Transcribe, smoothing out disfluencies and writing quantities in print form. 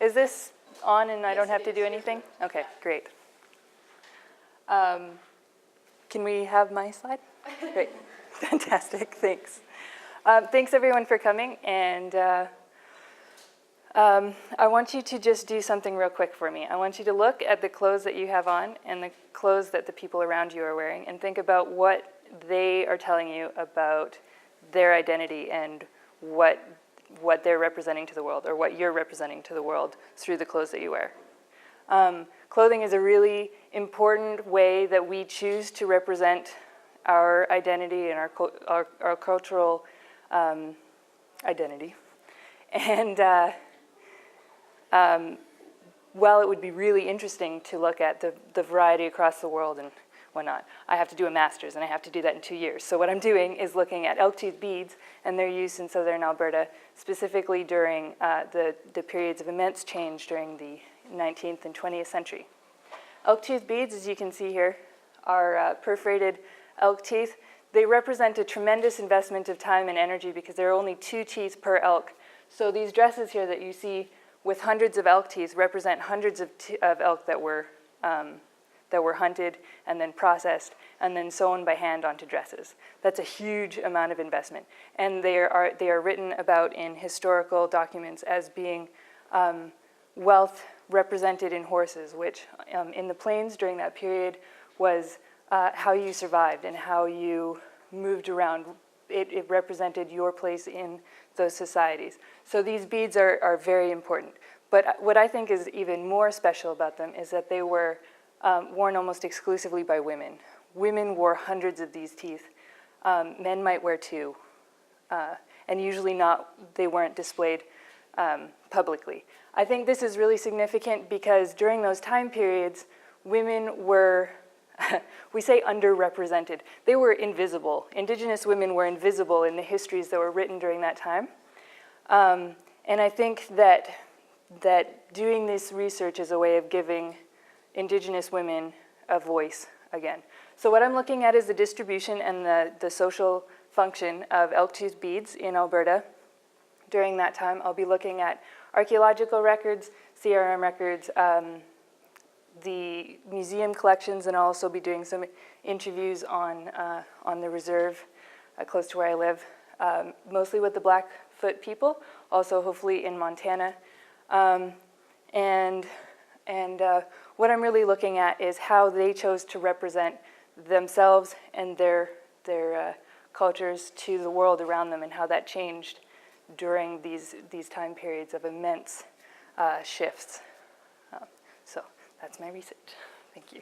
Is this on and I don't have to do anything? Okay, great. Can we have my slide? Great. Fantastic, thanks. Thanks everyone for coming, and I want you to just do something real quick for me. I want you to look at the clothes that you have on and the clothes that the people around you are wearing, and think about what they are telling you about their identity and what they're representing to the world, or what you're representing to the world through the clothes that you wear. Clothing is a really important way that we choose to represent our identity and our cultural identity. And while it would be really interesting to look at the variety across the world and whatnot, I have to do a master's, and I have to do that in 2 years. So what I'm doing is looking at elk tooth beads and their use in southern Alberta, specifically during the periods of immense change during the 19th and 20th century. Elk tooth beads, as you can see here, are perforated elk teeth. They represent a tremendous investment of time and energy because there are only 2 teeth per elk. So these dresses here that you see with hundreds of elk teeth represent hundreds of elk that were hunted and then processed and then sewn by hand onto dresses. That's a huge amount of investment. And they are written about in historical documents as being wealth represented in horses, which in the plains during that period was how you survived and how you moved around. It represented your place in those societies. So these beads are very important. But what I think is even more special about them is that they were worn almost exclusively by women. Women wore hundreds of these teeth. Men might wear 2. And usually they weren't displayed publicly. I think this is really significant because during those time periods, women were, we say underrepresented. They were invisible. Indigenous women were invisible in the histories that were written during that time. And I think that doing this research is a way of giving Indigenous women a voice again. So what I'm looking at is the distribution and the social function of elk tooth beads in Alberta during that time. I'll be looking at archaeological records, CRM records, the museum collections, and I'll also be doing some interviews on the reserve close to where I live, mostly with the Blackfoot people, also hopefully in Montana. And what I'm really looking at is how they chose to represent themselves and their cultures to the world around them, and how that changed during these time periods of immense shifts. So that's my research. Thank you.